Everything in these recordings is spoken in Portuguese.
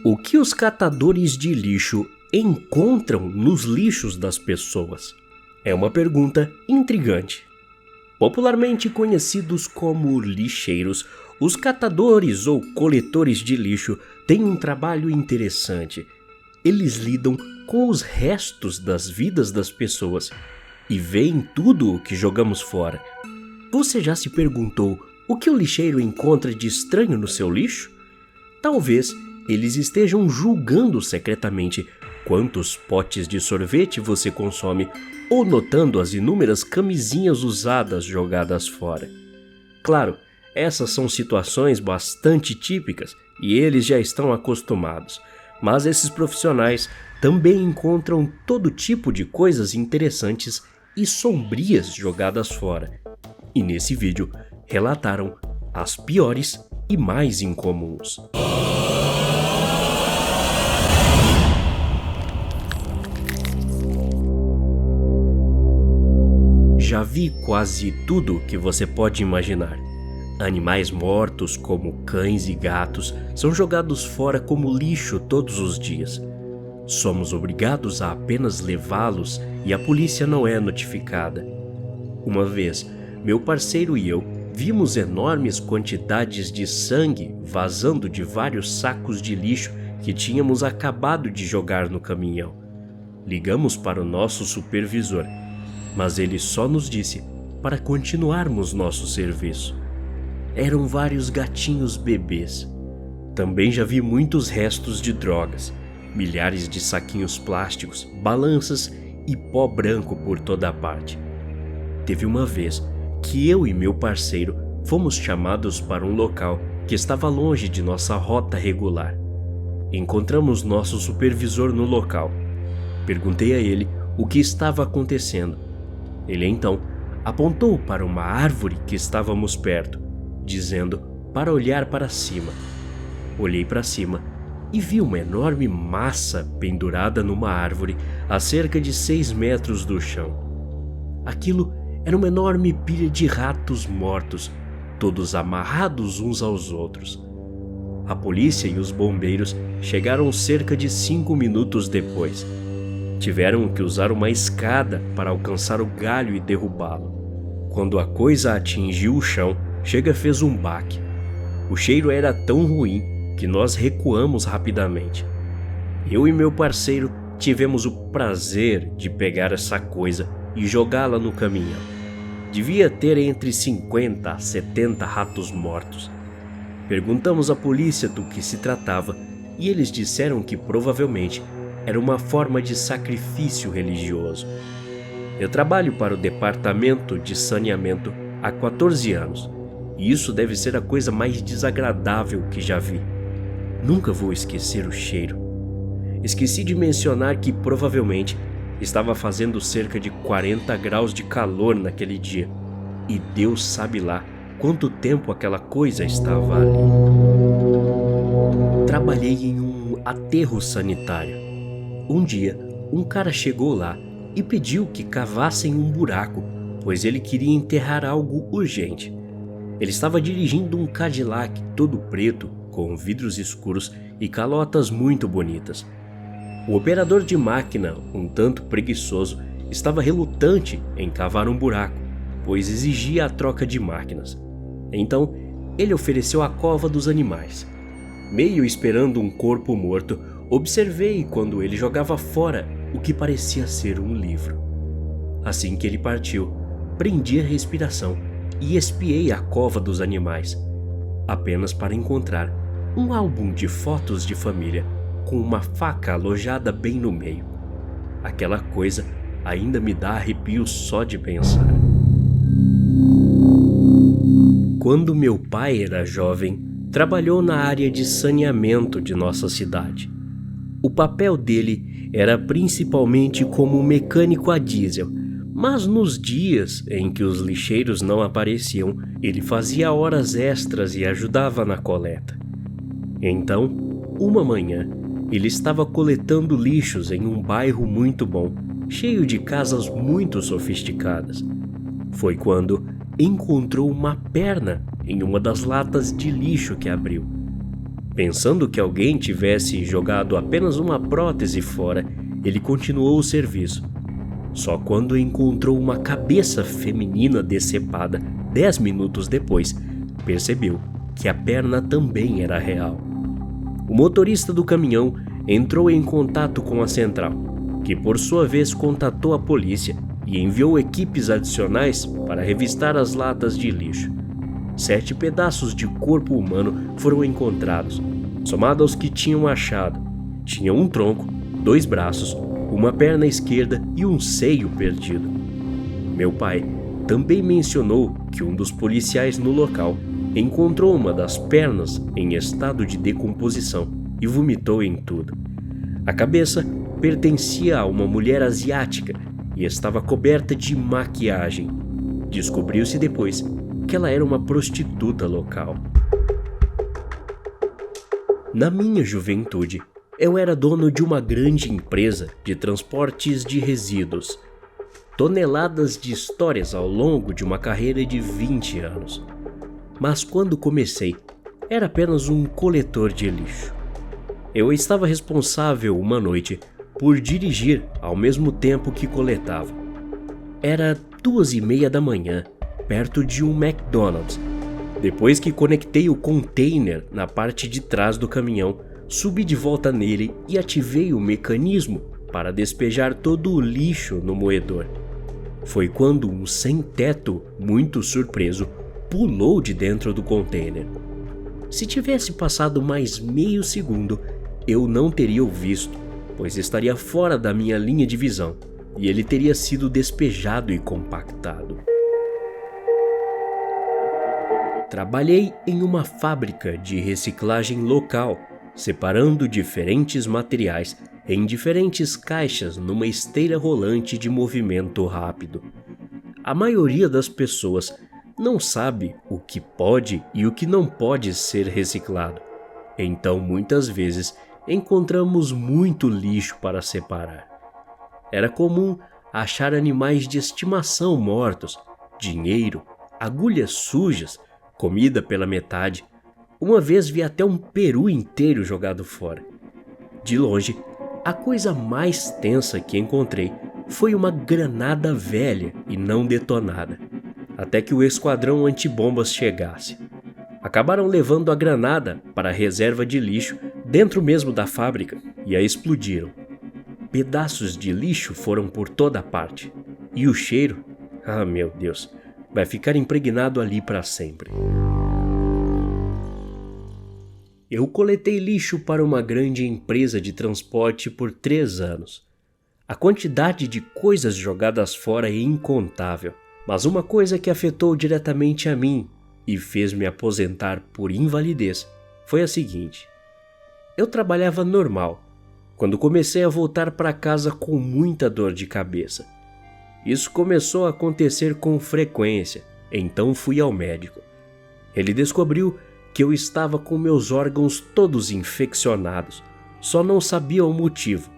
O que os catadores de lixo encontram nos lixos das pessoas? É uma pergunta intrigante. Popularmente conhecidos como lixeiros, os catadores ou coletores de lixo têm um trabalho interessante. Eles lidam com os restos das vidas das pessoas e veem tudo o que jogamos fora. Você já se perguntou o que o lixeiro encontra de estranho no seu lixo? Talvez eles estejam julgando secretamente quantos potes de sorvete você consome ou notando as inúmeras camisinhas usadas jogadas fora. Claro, essas são situações bastante típicas e eles já estão acostumados, mas esses profissionais também encontram todo tipo de coisas interessantes e sombrias jogadas fora. E nesse vídeo relataram as piores e mais incomuns. Já vi quase tudo que você pode imaginar. Animais mortos, como cães e gatos, são jogados fora como lixo todos os dias. Somos obrigados a apenas levá-los e a polícia não é notificada. Uma vez, meu parceiro e eu vimos enormes quantidades de sangue vazando de vários sacos de lixo que tínhamos acabado de jogar no caminhão. Ligamos para o nosso supervisor, mas ele só nos disse para continuarmos nosso serviço. Eram vários gatinhos bebês. Também já vi muitos restos de drogas, milhares de saquinhos plásticos, balanças e pó branco por toda a parte. Teve uma vez que eu e meu parceiro fomos chamados para um local que estava longe de nossa rota regular. Encontramos nosso supervisor no local. Perguntei a ele o que estava acontecendo. Ele então apontou para uma árvore que estávamos perto, dizendo para olhar para cima. Olhei para cima e vi uma enorme massa pendurada numa árvore a cerca de 6 metros do chão. Aquilo era uma enorme pilha de ratos mortos, todos amarrados uns aos outros. A polícia e os bombeiros chegaram cerca de 5 minutos depois. Tiveram que usar uma escada para alcançar o galho e derrubá-lo. Quando a coisa atingiu o chão, Chega fez um baque. O cheiro era tão ruim que nós recuamos rapidamente. Eu e meu parceiro tivemos o prazer de pegar essa coisa e jogá-la no caminhão. Devia ter entre 50 a 70 ratos mortos. Perguntamos à polícia do que se tratava e eles disseram que provavelmente era uma forma de sacrifício religioso. Eu trabalho para o departamento de saneamento há 14 anos e isso deve ser a coisa mais desagradável que já vi. Nunca vou esquecer o cheiro. Esqueci de mencionar que provavelmente estava fazendo cerca de 40 graus de calor naquele dia e Deus sabe lá quanto tempo aquela coisa estava ali. Trabalhei em um aterro sanitário. Um dia, um cara chegou lá e pediu que cavassem um buraco, pois ele queria enterrar algo urgente. Ele estava dirigindo um Cadillac todo preto, com vidros escuros e calotas muito bonitas. O operador de máquina, um tanto preguiçoso, estava relutante em cavar um buraco, pois exigia a troca de máquinas. Então, ele ofereceu a cova dos animais. Meio esperando um corpo morto, observei quando ele jogava fora o que parecia ser um livro. Assim que ele partiu, prendi a respiração e espiei a cova dos animais, apenas para encontrar um álbum de fotos de família com uma faca alojada bem no meio. Aquela coisa ainda me dá arrepios só de pensar. Quando meu pai era jovem, trabalhou na área de saneamento de nossa cidade. O papel dele era principalmente como mecânico a diesel, mas nos dias em que os lixeiros não apareciam, ele fazia horas extras e ajudava na coleta. Então, uma manhã, ele estava coletando lixos em um bairro muito bom, cheio de casas muito sofisticadas. Foi quando encontrou uma perna em uma das latas de lixo que abriu. Pensando que alguém tivesse jogado apenas uma prótese fora, ele continuou o serviço. Só quando encontrou uma cabeça feminina decepada 10 minutos depois, percebeu que a perna também era real. O motorista do caminhão entrou em contato com a central, que por sua vez contatou a polícia e enviou equipes adicionais para revistar as latas de lixo. 7 pedaços de corpo humano foram encontrados, somado aos que tinham achado. Tinha um tronco, 2 braços, uma perna esquerda e um seio perdido. Meu pai também mencionou que um dos policiais no local encontrou uma das pernas em estado de decomposição e vomitou em tudo. A cabeça pertencia a uma mulher asiática e estava coberta de maquiagem. Descobriu-se depois que ela era uma prostituta local. Na minha juventude, eu era dono de uma grande empresa de transportes de resíduos. Toneladas de histórias ao longo de uma carreira de 20 anos. Mas quando comecei, era apenas um coletor de lixo. Eu estava responsável uma noite por dirigir ao mesmo tempo que coletava. Era 2:30 da manhã, perto de um McDonald's. Depois que conectei o container na parte de trás do caminhão, subi de volta nele e ativei o mecanismo para despejar todo o lixo no moedor. Foi quando um sem-teto, muito surpreso, pulou de dentro do container. Se tivesse passado mais meio segundo, eu não teria o visto, pois estaria fora da minha linha de visão, e ele teria sido despejado e compactado. Trabalhei em uma fábrica de reciclagem local, separando diferentes materiais em diferentes caixas numa esteira rolante de movimento rápido. A maioria das pessoas não sabe o que pode e o que não pode ser reciclado. Então, muitas vezes, encontramos muito lixo para separar. Era comum achar animais de estimação mortos, dinheiro, agulhas sujas, comida pela metade. Uma vez vi até um peru inteiro jogado fora. De longe, a coisa mais tensa que encontrei foi uma granada velha e não detonada, até que o esquadrão antibombas chegasse. Acabaram levando a granada para a reserva de lixo dentro mesmo da fábrica e a explodiram. Pedaços de lixo foram por toda parte. E o cheiro, meu Deus, vai ficar impregnado ali para sempre. Eu coletei lixo para uma grande empresa de transporte por 3 anos. A quantidade de coisas jogadas fora é incontável, mas uma coisa que afetou diretamente a mim e fez me aposentar por invalidez foi a seguinte. Eu trabalhava normal, quando comecei a voltar para casa com muita dor de cabeça. Isso começou a acontecer com frequência, então fui ao médico. Ele descobriu que eu estava com meus órgãos todos infeccionados, só não sabia o motivo.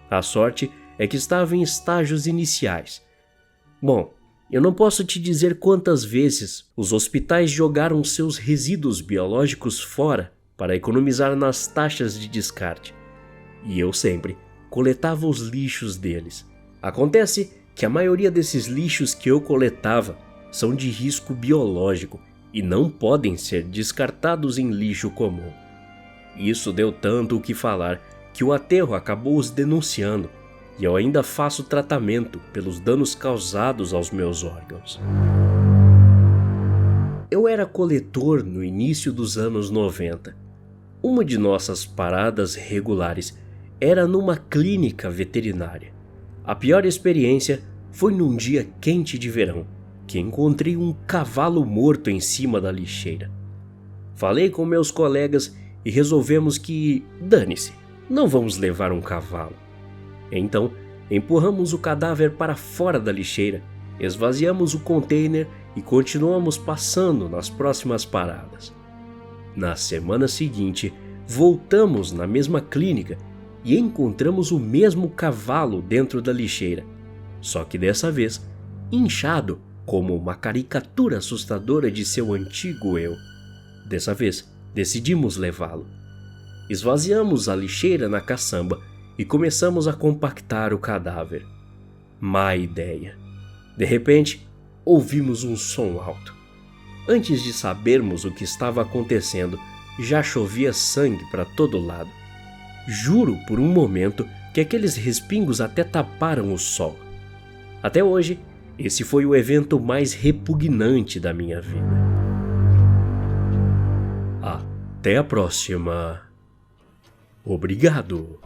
A sorte é que estava em estágios iniciais. Bom, eu não posso te dizer quantas vezes os hospitais jogaram seus resíduos biológicos fora para economizar nas taxas de descarte. E eu sempre coletava os lixos deles. Acontece que a maioria desses lixos que eu coletava são de risco biológico e não podem ser descartados em lixo comum. Isso deu tanto o que falar que o aterro acabou os denunciando e eu ainda faço tratamento pelos danos causados aos meus órgãos. Eu era coletor no início dos anos 90. Uma de nossas paradas regulares era numa clínica veterinária. A pior experiência foi num dia quente de verão, que encontrei um cavalo morto em cima da lixeira. Falei com meus colegas e resolvemos que, dane-se, não vamos levar um cavalo. Então, empurramos o cadáver para fora da lixeira, esvaziamos o container e continuamos passando nas próximas paradas. Na semana seguinte, voltamos na mesma clínica e encontramos o mesmo cavalo dentro da lixeira, só que dessa vez, inchado como uma caricatura assustadora de seu antigo eu. Dessa vez, decidimos levá-lo. Esvaziamos a lixeira na caçamba e começamos a compactar o cadáver. Má ideia. De repente, ouvimos um som alto. Antes de sabermos o que estava acontecendo, já chovia sangue para todo lado. Juro por um momento que aqueles respingos até taparam o sol. Até hoje, esse foi o evento mais repugnante da minha vida. Até a próxima. Obrigado.